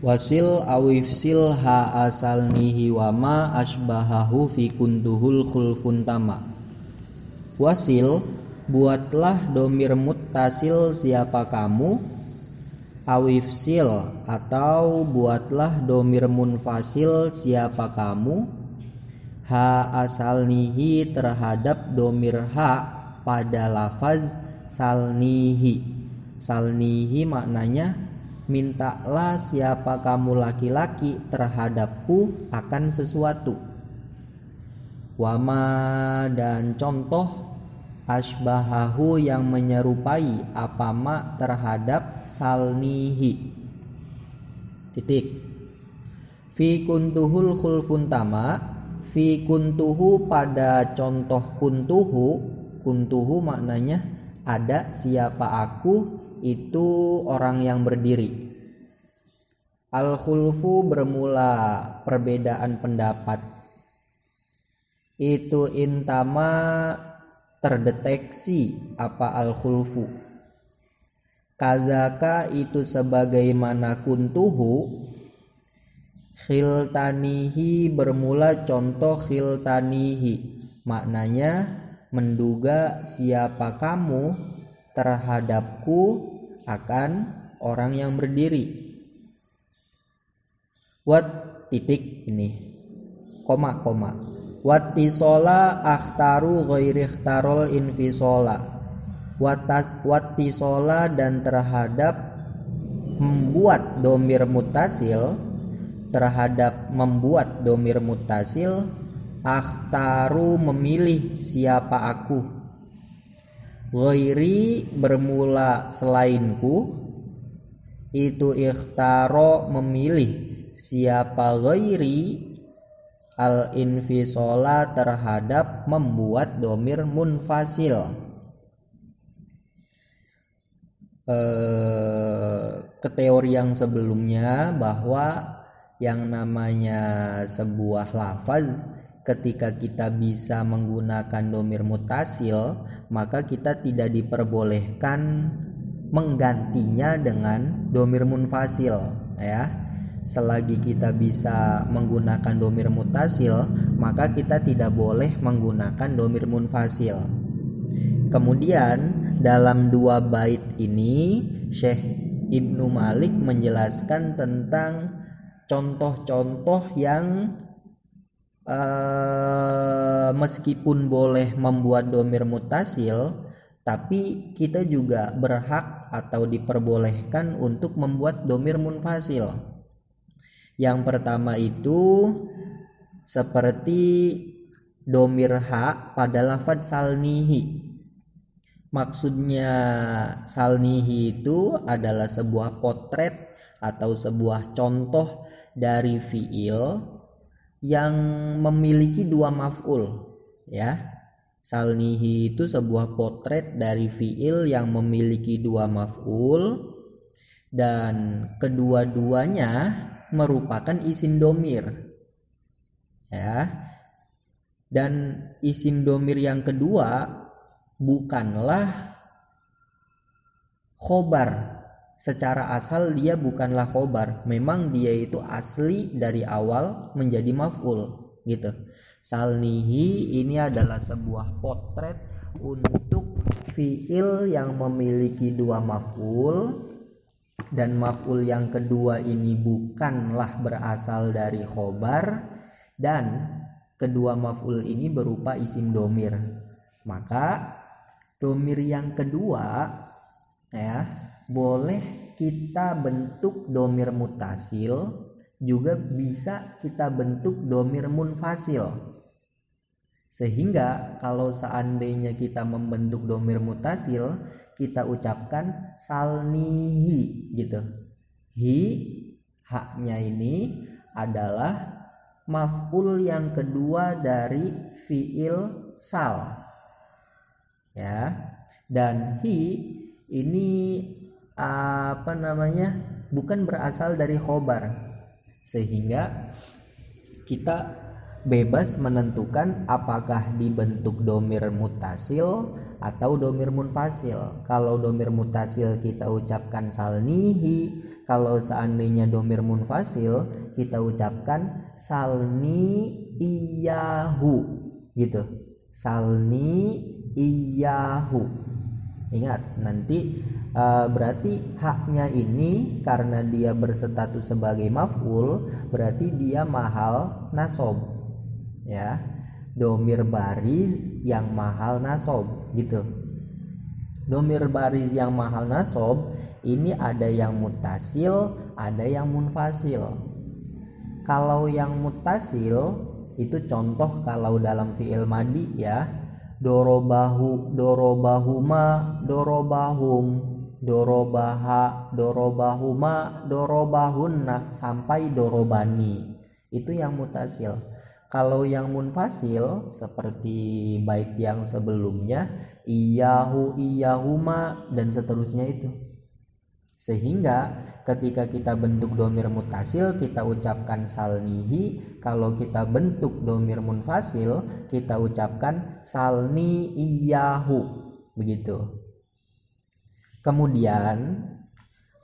Wasil awifsil ha asalnihi wama asbahahu fi kuntuhul khulfun tama. Wasil, buatlah domir muttasil siapa kamu, awifsil atau buatlah domir munfasil siapa kamu, ha asalnihi terhadap domir ha pada lafaz salnihi. Salnihi maknanya mintalah siapa kamu laki-laki terhadapku akan sesuatu. Wama dan contoh asbahahu yang menyerupai apama terhadap salnihi. Titik. Fi kuntuhul khulfun tama. Fi kuntuhu pada contoh kuntuhu. Kuntuhu maknanya ada siapa aku, itu orang yang berdiri. Al khulfu bermula perbedaan pendapat. Itu intama terdeteksi apa al khulfu. Kadzaka itu sebagaimana kuntuhu. Khiltanihi bermula contoh khiltanihi, maknanya menduga siapa kamu terhadapku akan orang yang berdiri. Wat titik ini koma. Wattisola akhtaru ghairi ikhtarol infisola. Wattisola dan terhadap membuat domir mutasil, terhadap membuat domir mutasil, akhtaru memilih siapa aku. Ghairi bermula selainku, itu ikhtaro memilih siapa ghairi, al infisola terhadap membuat domir munfasil. Ke teori yang sebelumnya bahwa yang namanya sebuah lafaz ketika kita bisa menggunakan domir mutasil, maka kita tidak diperbolehkan menggantinya dengan domir munfasil, ya. Selagi kita bisa menggunakan domir mutasil, maka kita tidak boleh menggunakan domir munfasil. Kemudian dalam 2 bait ini Syekh Ibnu Malik menjelaskan tentang contoh-contoh yang meskipun boleh membuat domir mutasil, tapi kita juga berhak atau diperbolehkan untuk membuat domir munfasil. Yang pertama itu seperti domir ha pada lafaz salnihi. Maksudnya salnihi itu adalah sebuah potret atau sebuah contoh dari fiil yang memiliki 2 maf'ul, ya. Salnihi itu sebuah potret dari fiil yang memiliki 2 maf'ul dan kedua-duanya merupakan isim domir, ya. Dan isim domir yang kedua bukanlah khobar. Secara asal dia bukanlah khobar, memang dia itu asli dari awal menjadi maf'ul, gitu. Salnihi ini adalah sebuah potret untuk fiil yang memiliki 2 maf'ul, dan maf'ul yang kedua ini bukanlah berasal dari khobar, dan kedua maf'ul ini berupa isim domir. Maka domir yang kedua, ya, boleh kita bentuk domir mutasil, juga bisa kita bentuk domir munfasil. Sehingga kalau seandainya kita membentuk domir mutasil, kita ucapkan salnihi, gitu. Hi, haknya ini adalah maf'ul yang kedua dari fiil sal, ya. Dan hi ini bukan berasal dari khobar, sehingga kita bebas menentukan apakah dibentuk domir mutasil atau domir munfasil. Kalau domir mutasil kita ucapkan salnihi, kalau seandainya domir munfasil kita ucapkan salni iyahu gitu. Salni iyahu. Ingat nanti berarti haknya ini karena dia berstatus sebagai maf'ul, berarti dia mahal nasob, ya, domir bariz yang mahal nasob gitu. Domir bariz yang mahal nasob ini ada yang mutasil, ada yang munfasil. Kalau yang mutasil itu contoh kalau dalam fi'il madi ya, dorobahu, dorobahuma, dorobahum, dorobaha, dorobahuma, dorobahunna sampai dorobani. Itu yang mutasil. Kalau yang munfasil seperti bait yang sebelumnya, iyahu, iyahuma dan seterusnya itu. Sehingga ketika kita bentuk domir mutasil kita ucapkan salnihi, kalau kita bentuk domir munfasil kita ucapkan salni iyahu, begitu. Kemudian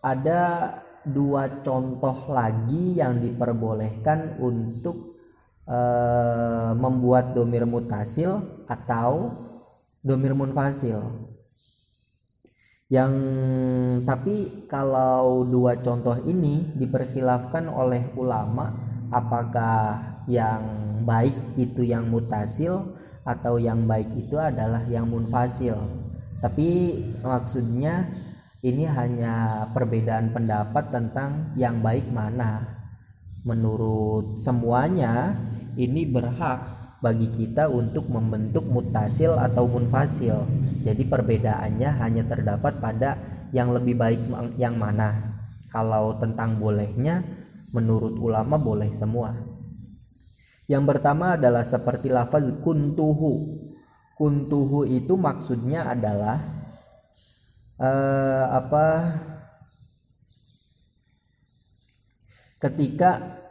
ada dua contoh lagi yang diperbolehkan untuk membuat domir mutasil atau domir munfasil. Yang tapi kalau dua contoh ini diperkhilafkan oleh ulama apakah yang baik itu yang mutasil atau yang baik itu adalah yang munfasil. Tapi maksudnya ini hanya perbedaan pendapat tentang yang baik mana. Menurut semuanya ini berhak bagi kita untuk membentuk mutasil atau munfasil. Jadi perbedaannya hanya terdapat pada yang lebih baik yang mana. Kalau tentang bolehnya menurut ulama boleh semua. Yang pertama adalah seperti lafaz kuntuhu. Kuntuhu itu maksudnya adalah ketika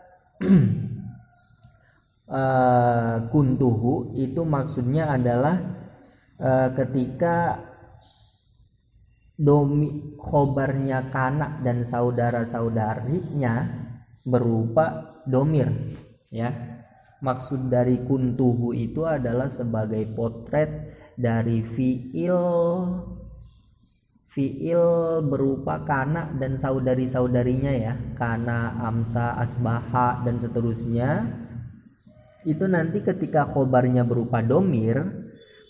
kuntuhu itu maksudnya adalah ketika khobarnya kana dan saudara-saudarinya berupa domir, ya. Maksud dari kuntuhu itu adalah sebagai potret dari fiil berupa kana dan saudari-saudarinya ya, kana, amsa, asbaha dan seterusnya. Itu nanti ketika khobarnya berupa domir,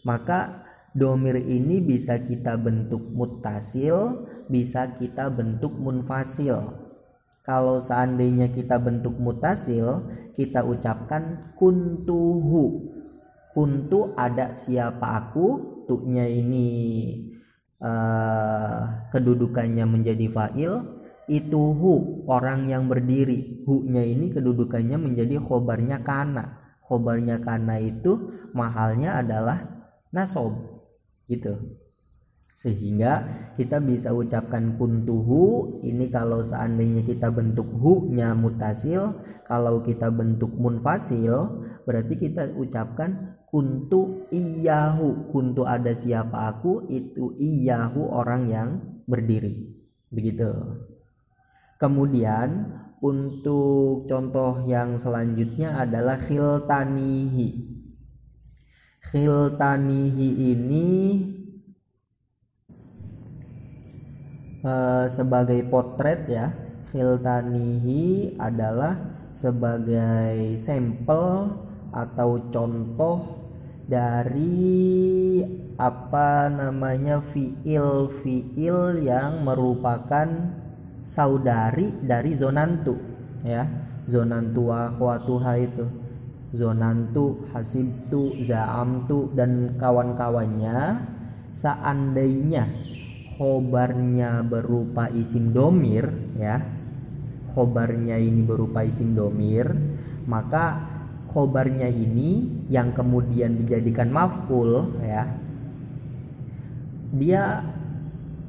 maka domir ini bisa kita bentuk muttasil, bisa kita bentuk munfasil. Kalau seandainya kita bentuk muttasil, kita ucapkan kuntuhu. Kuntu ada siapa aku, tu'nya ini kedudukannya menjadi fa'il, itu hu orang yang berdiri, hu-nya ini kedudukannya menjadi khobarnya kana. Khobarnya kana itu mahalnya adalah nasob gitu. Sehingga kita bisa ucapkan kuntuhu ini kalau seandainya kita bentuk hu-nya mutasil, kalau kita bentuk munfasil berarti kita ucapkan kuntu iyahu. Kuntu ada siapa aku, itu iyahu orang yang berdiri. Begitu. Kemudian untuk contoh yang selanjutnya adalah khiltanihi. Khiltanihi ini sebagai potret ya. Khiltanihi adalah sebagai sampel atau contoh dari fiil yang merupakan saudari dari zonantu ya. Zonantu wa akhwatuha itu, zonantu, hasibtu, za'amtu dan kawan-kawannya. Seandainya khobarnya berupa isim domir ya, khobarnya ini berupa isim domir, maka khobarnya ini yang kemudian dijadikan maf'ul ya, dia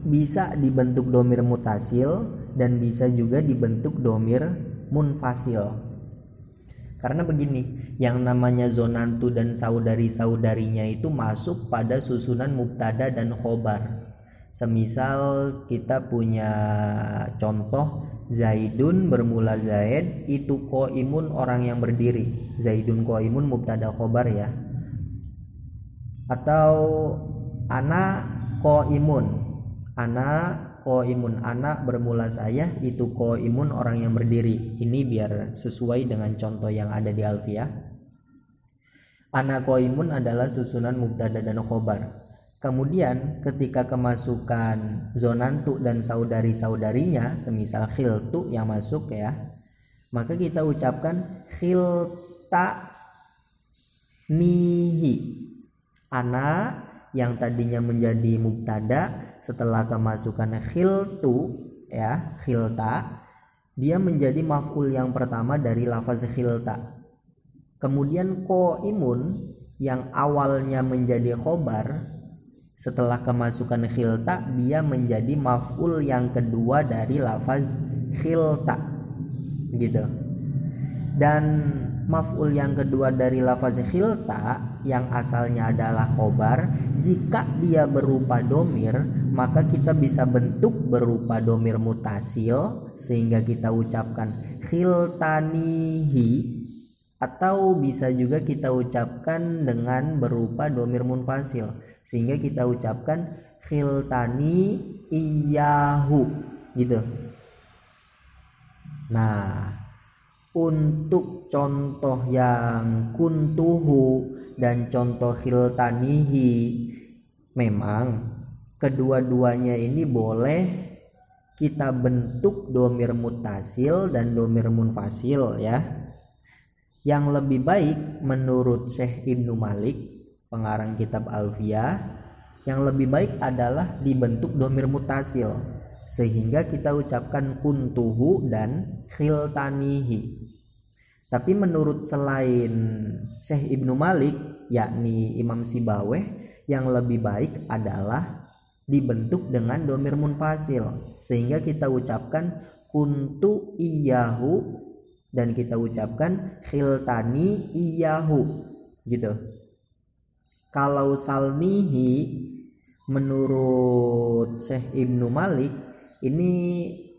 bisa dibentuk domir mutasil dan bisa juga dibentuk domir munfasil. Karena begini, yang namanya zonantu dan saudari-saudarinya itu masuk pada susunan mubtada dan khobar. Semisal kita punya contoh Zaidun bermula Zaid, itu qaimun orang yang berdiri. Zaidun qaimun mubtada khobar ya. Atau ana qaimun. Anak bermula saya, itu qaimun orang yang berdiri. Ini biar sesuai dengan contoh yang ada di Alfiyah. Ana qaimun adalah susunan mubtada dan khobar. Kemudian ketika kemasukan zonantu dan saudari-saudarinya, semisal khiltu yang masuk ya, maka kita ucapkan khilta nihi. Ana yang tadinya menjadi mubtada, setelah kemasukan khiltu ya, khilta, dia menjadi maf'ul yang pertama dari lafaz khilta. Kemudian qaimun yang awalnya menjadi khobar, setelah kemasukan khilta dia menjadi maf'ul yang kedua dari lafaz khilta gitu. Dan maf'ul yang kedua dari lafaz khilta yang asalnya adalah khobar, jika dia berupa domir, maka kita bisa bentuk berupa domir mutasil sehingga kita ucapkan khiltanihi, atau bisa juga kita ucapkan dengan berupa domir munfasil sehingga kita ucapkan khiltani iyahu gitu. Nah, untuk contoh yang kuntuhu dan contoh khiltanihi, memang kedua-duanya ini boleh kita bentuk domir mutasil dan domir munfasil ya. Yang lebih baik menurut Syekh Ibnu Malik, pengarang kitab Alfiyah, yang lebih baik adalah dibentuk domir mutasil sehingga kita ucapkan kuntuhu dan khiltanihi. Tapi menurut selain Syekh Ibnu Malik, yakni Imam Sibaweh, yang lebih baik adalah dibentuk dengan domir munfasil sehingga kita ucapkan kuntu iyahu dan kita ucapkan khiltani iyahu gitu. Kalau salnihi menurut Syekh Ibnu Malik ini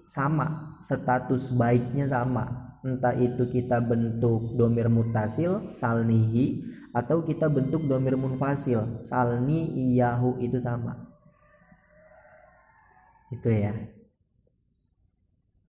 sama, status baiknya sama, entah itu kita bentuk domir mutasil salnihi atau kita bentuk domir munfasil salni iyahu, itu sama itu ya.